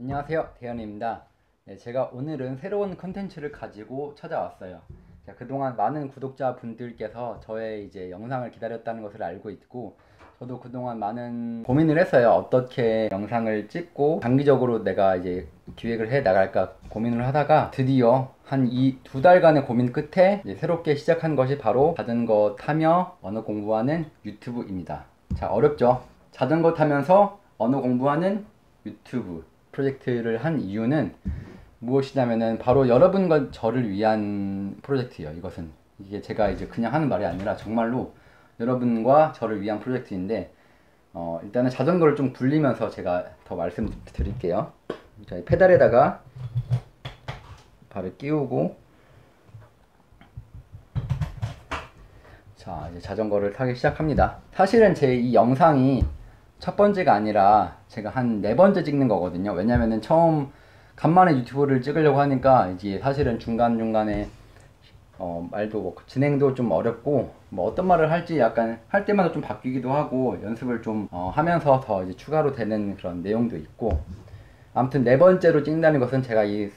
안녕하세요, 대현입니다. 네, 제가 오늘은 새로운 컨텐츠를 가지고 찾아왔어요. 자, 그동안 많은 구독자분들께서 저의 이제 영상을 기다렸다는 것을 알고 있고, 저도 그동안 많은 고민을 했어요. 어떻게 영상을 찍고 장기적으로 내가 이제 기획을 해 나갈까 고민을 하다가 드디어 한 이 2달간의 고민 끝에 이제 새롭게 시작한 것이 바로 자전거 타며 언어 공부하는 유튜브입니다. 자, 어렵죠? 자전거 타면서 언어 공부하는 유튜브 프로젝트를 한 이유는 무엇이냐면은 바로 여러분과 저를 위한 프로젝트예요. 이것은 이게 제가 이제 그냥 하는 말이 아니라 정말로 여러분과 저를 위한 프로젝트인데, 일단은 자전거를 좀 굴리면서 제가 더 말씀드릴게요. 자, 페달에다가 발을 끼우고, 자, 이제 자전거를 타기 시작합니다. 사실은 제 이 영상이 첫 번째가 아니라 제가 한 4번째 찍는 거거든요. 왜냐면은 처음 간만에 유튜브를 찍으려고 하니까 이제 사실은 중간중간에 말도 뭐 진행도 좀 어렵고, 뭐 어떤 말을 할지 약간 할 때마다 좀 바뀌기도 하고 연습을 좀 하면서 더 이제 추가로 되는 그런 내용도 있고, 아무튼 4번째로 찍는다는 것은 제가 이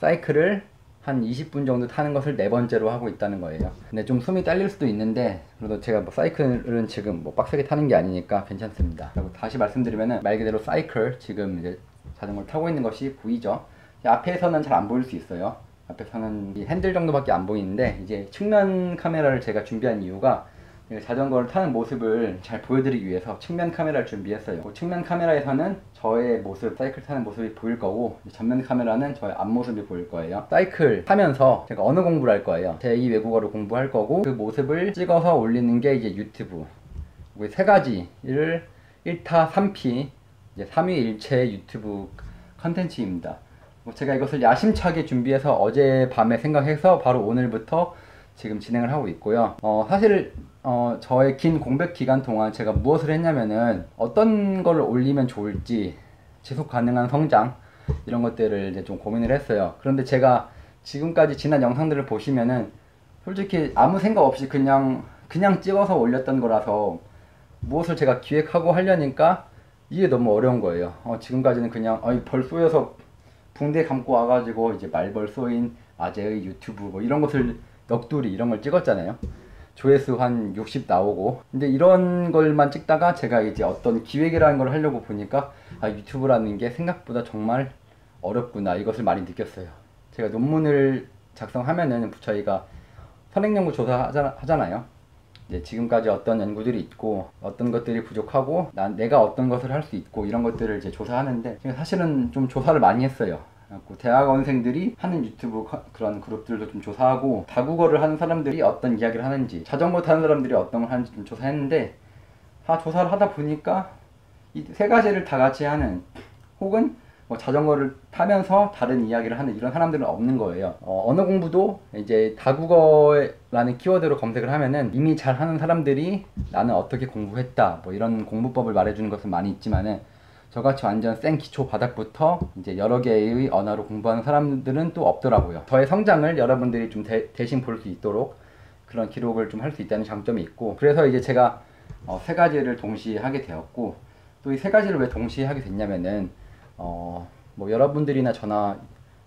사이클을 한 20분 정도 타는 것을 4번째로 하고 있다는 거예요. 근데 좀 숨이 딸릴 수도 있는데, 그래도 제가 뭐 사이클은 지금 뭐 빡세게 타는 게 아니니까 괜찮습니다. 그리고 다시 말씀드리면은 말 그대로 사이클, 지금 이제 자전거를 타고 있는 것이 보이죠? 앞에서는 잘 안 보일 수 있어요. 앞에서는 이 핸들 정도밖에 안 보이는데, 이제 측면 카메라를 제가 준비한 이유가 자전거를 타는 모습을 잘 보여드리기 위해서 측면 카메라를 준비했어요. 측면 카메라에서는 저의 모습, 사이클 타는 모습이 보일 거고, 전면 카메라는 저의 앞모습이 보일 거예요. 사이클 타면서 제가 언어 공부를 할 거예요. 제2 외국어를 공부할 거고, 그 모습을 찍어서 올리는 게 이제 유튜브. 세 가지를 1타 3피, 이제 3위일체 유튜브 컨텐츠입니다. 제가 이것을 야심차게 준비해서 어젯밤에 생각해서 바로 오늘부터 지금 진행을 하고 있고요. 사실 저의 긴 공백 기간 동안 제가 무엇을 했냐면은 어떤 걸 올리면 좋을지, 지속 가능한 성장, 이런 것들을 이제 좀 고민을 했어요. 그런데 제가 지금까지 지난 영상들을 보시면은 솔직히 아무 생각 없이 그냥 찍어서 올렸던 거라서, 무엇을 제가 기획하고 하려니까 이게 너무 어려운 거예요. 지금까지는 그냥 벌 쏘여서 붕대 감고 와가지고 이제 말벌 쏘인 아재의 유튜브 뭐 이런 것을 넋두리 이런 걸 찍었잖아요. 조회수 한 60 나오고. 근데 이런 걸만 찍다가 제가 이제 어떤 기획이라는 걸 하려고 보니까 유튜브라는 게 생각보다 정말 어렵구나, 이것을 많이 느꼈어요. 제가 논문을 작성하면은 저희가 선행연구 조사 하잖아요. 이제 지금까지 어떤 연구들이 있고 어떤 것들이 부족하고 내가 어떤 것을 할 수 있고 이런 것들을 이제 조사하는데, 제가 사실은 좀 조사를 많이 했어요. 대학원생들이 하는 유튜브 그런 그룹들도 좀 조사하고, 다국어를 하는 사람들이 어떤 이야기를 하는지, 자전거 타는 사람들이 어떤 걸 하는지 좀 조사했는데, 조사를 하다 보니까 이 3가지를 다 같이 하는, 혹은 뭐 자전거를 타면서 다른 이야기를 하는 이런 사람들은 없는 거예요. 언어 공부도 이제 다국어라는 키워드로 검색을 하면은 이미 잘 하는 사람들이 나는 어떻게 공부했다 뭐 이런 공부법을 말해주는 것은 많이 있지만은, 저같이 완전 생 기초 바닥부터 이제 여러 개의 언어로 공부하는 사람들은 또 없더라고요. 저의 성장을 여러분들이 좀 대신 볼 수 있도록 그런 기록을 좀 할 수 있다는 장점이 있고, 그래서 이제 제가 3가지를 동시에 하게 되었고, 또 이 3가지를 왜 동시에 하게 됐냐면은 뭐 여러분들이나 저나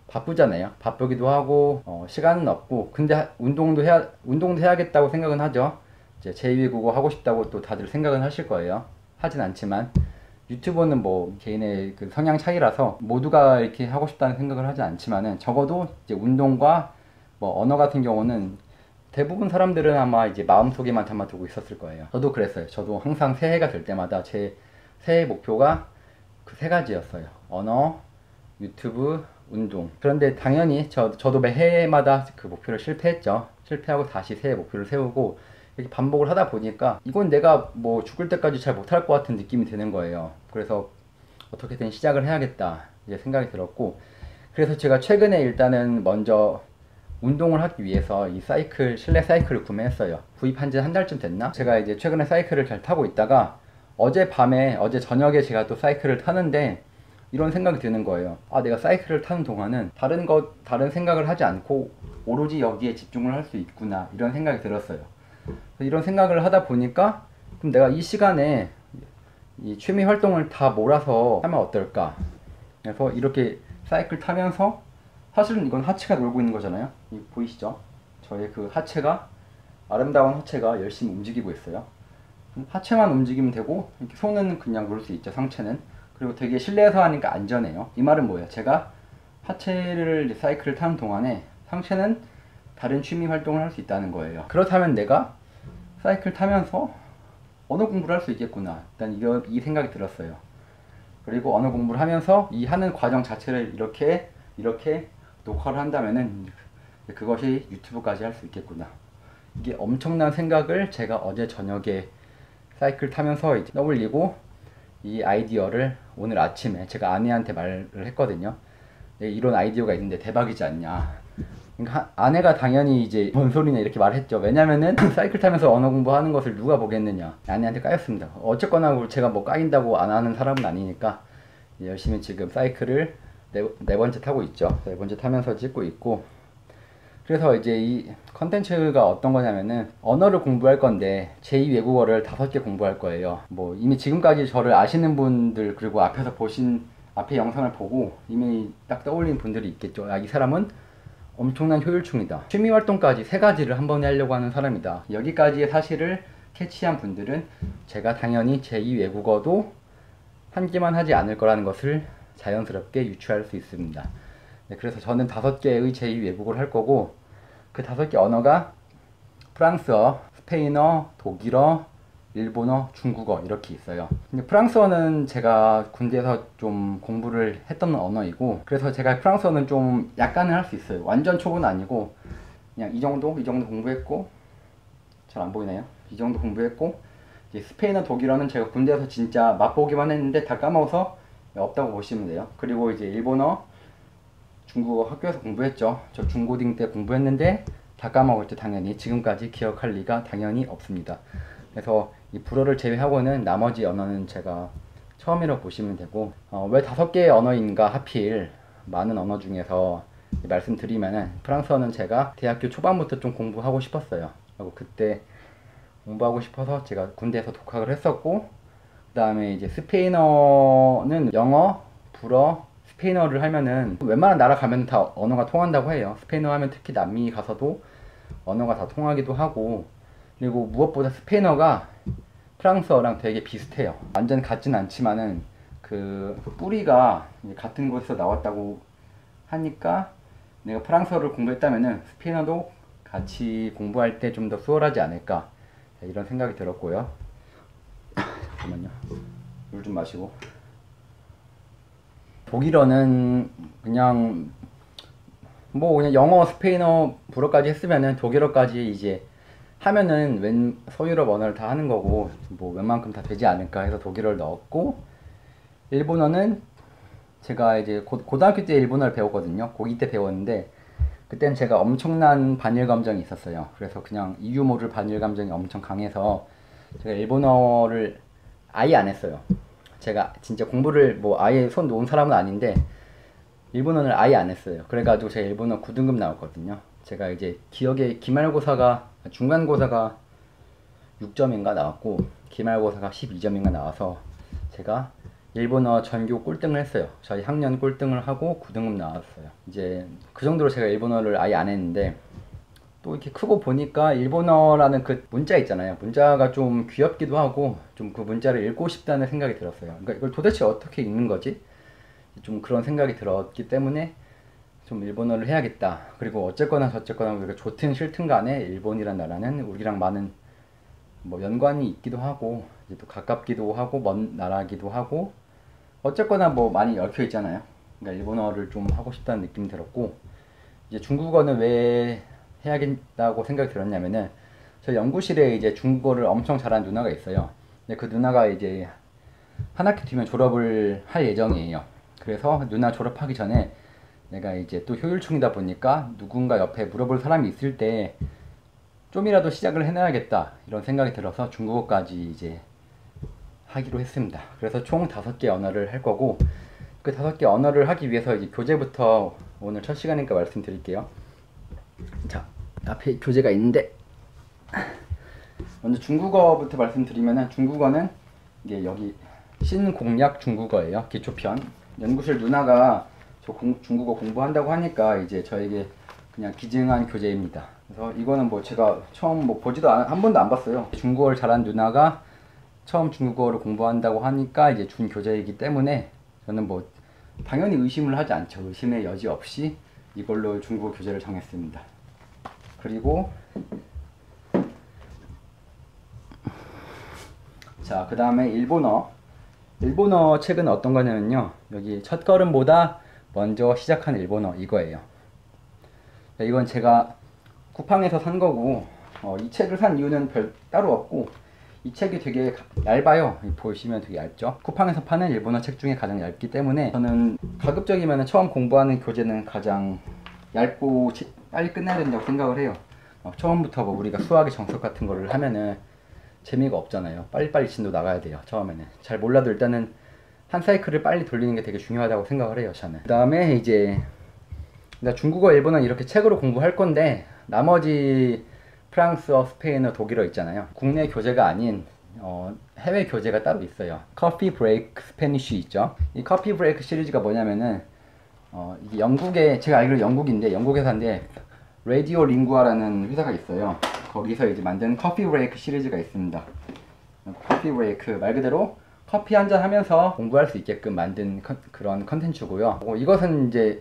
바쁘잖아요. 바쁘기도 하고 시간은 없고, 근데 운동도 해야겠다고 생각은 하죠. 이제 제2외국어 하고 싶다고 또 다들 생각은 하실 거예요. 하진 않지만 유튜버는 뭐 개인의 그 성향 차이라서 모두가 이렇게 하고 싶다는 생각을 하지 않지만은, 적어도 이제 운동과 뭐 언어 같은 경우는 대부분 사람들은 아마 이제 마음속에만 담아두고 있었을 거예요. 저도 그랬어요. 저도 항상 새해가 될 때마다 제 새해 목표가 그 3가지였어요. 언어, 유튜브, 운동. 그런데 당연히 저도 매해마다 그 목표를 실패했죠. 실패하고 다시 새해 목표를 세우고, 이렇게 반복을 하다 보니까 이건 내가 뭐 죽을 때까지 잘 못할 것 같은 느낌이 드는 거예요. 그래서 어떻게든 시작을 해야겠다 이제 생각이 들었고, 그래서 제가 최근에 일단은 먼저 운동을 하기 위해서 이 실내 사이클을 구매했어요. 구입한 지 한 달쯤 됐나? 제가 이제 최근에 사이클을 잘 타고 있다가 어제 저녁에 제가 또 사이클을 타는데 이런 생각이 드는 거예요. 내가 사이클을 타는 동안은 다른 생각을 하지 않고 오로지 여기에 집중을 할 수 있구나, 이런 생각이 들었어요. 이런 생각을 하다 보니까, 그럼 내가 이 시간에 이 취미 활동을 다 몰아서 하면 어떨까? 그래서 이렇게 사이클 타면서 사실은 이건 하체가 놀고 있는 거잖아요. 보이시죠? 저의 그 하체가, 아름다운 하체가 열심히 움직이고 있어요. 하체만 움직이면 되고 이렇게 손은 그냥 놀 수 있죠, 상체는. 그리고 되게 실내에서 하니까 안전해요. 이 말은 뭐예요? 제가 하체를 사이클을 타는 동안에 상체는 다른 취미 활동을 할 수 있다는 거예요. 그렇다면 내가 사이클 타면서 언어 공부를 할 수 있겠구나, 일단 이 생각이 들었어요. 그리고 언어 공부를 하면서 이 하는 과정 자체를 이렇게 녹화를 한다면은 그것이 유튜브까지 할 수 있겠구나. 이게 엄청난 생각을 제가 어제 저녁에 사이클 타면서 이제 떠올리고, 이 아이디어를 오늘 아침에 제가 아내한테 말을 했거든요. 이런 아이디어가 있는데 대박이지 않냐. 그러니까 아내가 당연히 이제 뭔 소리냐 이렇게 말했죠. 왜냐면은 사이클 타면서 언어 공부하는 것을 누가 보겠느냐. 아내한테 까였습니다. 어쨌거나 제가 뭐 까인다고 안 하는 사람은 아니니까 열심히 지금 사이클을 네 번째 타고 있죠. 네 번째 타면서 찍고 있고, 그래서 이제 이 컨텐츠가 어떤 거냐면은 언어를 공부할 건데 제2 외국어를 5개 공부할 거예요. 뭐 이미 지금까지 저를 아시는 분들, 그리고 앞에 영상을 보고 이미 딱 떠올린 분들이 있겠죠. 이 사람은 엄청난 효율충이다. 취미 활동까지 3가지를 한 번에 하려고 하는 사람이다. 여기까지의 사실을 캐치한 분들은 제가 당연히 제2 외국어도 한 개만 하지 않을 거라는 것을 자연스럽게 유추할 수 있습니다. 네, 그래서 저는 5개의 제2 외국어를 할 거고, 그 5개 언어가 프랑스어, 스페인어, 독일어, 일본어, 중국어 이렇게 있어요. 근데 프랑스어는 제가 군대에서 좀 공부를 했던 언어이고, 그래서 제가 프랑스어는 좀 약간은 할 수 있어요. 완전 초보는 아니고 그냥 이 정도 공부했고, 잘 안 보이나요? 이 정도 공부했고, 이제 스페인어, 독일어는 제가 군대에서 진짜 맛보기만 했는데 다 까먹어서 없다고 보시면 돼요. 그리고 이제 일본어, 중국어 학교에서 공부했죠. 저 중고딩 때 공부했는데 다 까먹었죠. 당연히 지금까지 기억할 리가 당연히 없습니다. 그래서 이 불어를 제외하고는 나머지 언어는 제가 처음이라고 보시면 되고, 왜 5개의 언어인가 하필 많은 언어 중에서 말씀드리면은, 프랑스어는 제가 대학교 초반부터 좀 공부하고 싶었어요. 그리고 그때 공부하고 싶어서 제가 군대에서 독학을 했었고, 그 다음에 이제 스페인어는 영어, 불어, 스페인어를 하면은 웬만한 나라 가면 다 언어가 통한다고 해요. 스페인어 하면 특히 남미 가서도 언어가 다 통하기도 하고, 그리고 무엇보다 스페인어가 프랑스어랑 되게 비슷해요. 완전 같진 않지만은 그 뿌리가 같은 곳에서 나왔다고 하니까 내가 프랑스어를 공부했다면은 스페인어도 같이 공부할 때 좀 더 수월하지 않을까, 이런 생각이 들었고요. 잠깐만요. 물 좀 마시고. 독일어는 그냥 영어, 스페인어, 불어까지 했으면은 독일어까지 이제 하면은 서유럽 언어를 다 하는 거고, 뭐 웬만큼 다 되지 않을까 해서 독일어를 넣었고, 일본어는 제가 이제 고등학교 때 일본어를 배웠거든요. 고2 때 배웠는데 그때는 제가 엄청난 반일 감정이 있었어요. 그래서 그냥 이유 모를 반일 감정이 엄청 강해서 제가 일본어를 아예 안 했어요. 제가 진짜 공부를 뭐 아예 손 놓은 사람은 아닌데 일본어를 아예 안 했어요. 그래가지고 제가 일본어 9등급 나왔거든요. 제가 이제 기억에 중간고사가 6점인가 나왔고 기말고사가 12점인가 나와서 제가 일본어 전교 꼴등을 했어요. 저희 학년 꼴등을 하고 9등급 나왔어요. 이제 그 정도로 제가 일본어를 아예 안 했는데, 또 이렇게 크고 보니까 일본어라는 그 문자 있잖아요. 문자가 좀 귀엽기도 하고 좀 그 문자를 읽고 싶다는 생각이 들었어요. 그러니까 이걸 도대체 어떻게 읽는 거지? 좀 그런 생각이 들었기 때문에 좀 일본어를 해야겠다. 그리고 어쨌거나 저쨌거나 우리가 좋든 싫든 간에 일본이란 나라는 우리랑 많은 뭐 연관이 있기도 하고, 이제 또 가깝기도 하고 먼 나라기도 하고, 어쨌거나 뭐 많이 얽혀 있잖아요. 그러니까 일본어를 좀 하고 싶다는 느낌이 들었고, 이제 중국어는 왜 해야겠다고 생각이 들었냐면은, 저 연구실에 이제 중국어를 엄청 잘하는 누나가 있어요. 근데 그 누나가 이제 한 학기 뒤면 졸업을 할 예정이에요. 그래서 누나 졸업하기 전에 내가 이제 또 효율충이다 보니까 누군가 옆에 물어볼 사람이 있을 때 좀이라도 시작을 해놔야겠다, 이런 생각이 들어서 중국어까지 이제 하기로 했습니다. 그래서 총 5개 언어를 할 거고, 그 5개 언어를 하기 위해서 이제 교재부터 오늘 첫 시간이니까 말씀드릴게요. 자, 앞에 교재가 있는데, 먼저 중국어부터 말씀드리면은, 중국어는 이게 여기 신공약 중국어예요. 기초편. 연구실 누나가 중국어 공부한다고 하니까 이제 저에게 그냥 기증한 교재입니다. 그래서 이거는 뭐 제가 처음 뭐 보지도 한 번도 안 봤어요. 중국어를 잘하는 누나가 처음 중국어를 공부한다고 하니까 이제 준 교재이기 때문에 저는 뭐 당연히 의심을 하지 않죠. 의심의 여지 없이 이걸로 중국어 교재를 정했습니다. 그리고 자, 그 다음에 일본어 책은 어떤 거냐면요, 여기 첫걸음보다 먼저 시작한 일본어, 이거예요. 이건 제가 쿠팡에서 산 거고, 이 책을 산 이유는 따로 없고, 이 책이 되게 얇아요. 보시면 되게 얇죠. 쿠팡에서 파는 일본어 책 중에 가장 얇기 때문에 저는 가급적이면 처음 공부하는 교재는 가장 얇고 빨리 끝내야 된다고 생각을 해요. 처음부터 뭐 우리가 수학의 정석 같은 거를 하면은 재미가 없잖아요. 빨리빨리 진도 나가야 돼요. 처음에는 잘 몰라도 일단은 한 사이클을 빨리 돌리는 게 되게 중요하다고 생각을 해요, 저는. 그 다음에 이제 중국어, 일본어는 이렇게 책으로 공부할 건데, 나머지 프랑스어, 스페인어, 독일어 있잖아요. 국내 교재가 아닌 해외 교재가 따로 있어요. 커피 브레이크 스페니쉬 있죠. 이 커피 브레이크 시리즈가 뭐냐면은 이게 영국에, 제가 알기로 영국인데, 영국 회사인데 라디오 링구아라는 회사가 있어요. 거기서 이제 만든 커피 브레이크 시리즈가 있습니다. 커피 브레이크 말 그대로 커피 한잔 하면서 공부할 수 있게끔 만든 그런 컨텐츠고요. 이것은 이제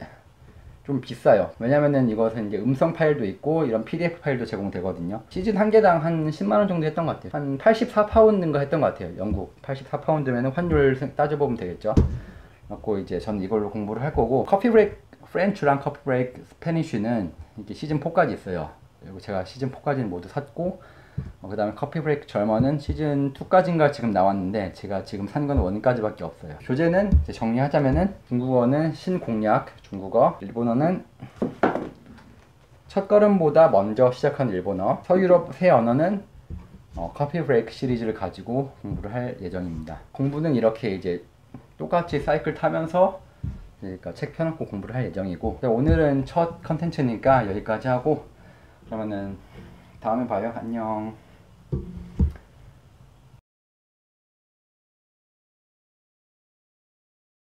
좀 비싸요. 왜냐면은 이것은 이제 음성 파일도 있고 이런 PDF 파일도 제공되거든요. 시즌 한 개당 한 10만원 정도 했던 것 같아요. 한 84파운드인가 했던 것 같아요. 영국 84파운드면 환율 따져보면 되겠죠. 그래서 이제 저는 이걸로 공부를 할 거고, 커피 브레이크 프렌치랑 커피 브레이크 스페니쉬는 이게 시즌 4까지 있어요. 그리고 제가 시즌 4까지는 모두 샀고, 그 다음에 커피 브레이크 절머는 시즌 2까지인가 지금 나왔는데, 제가 지금 산 건 1까지밖에 없어요. 교재는 이제 정리하자면은, 중국어는 신공략 중국어, 일본어는 첫걸음보다 먼저 시작한 일본어, 서유럽 세 언어는 커피 브레이크 시리즈를 가지고 공부를 할 예정입니다. 공부는 이렇게 이제 똑같이 사이클 타면서 그러니까 책 펴놓고 공부를 할 예정이고, 오늘은 첫 컨텐츠니까 여기까지 하고, 그러면은 다음에 봐요. 안녕.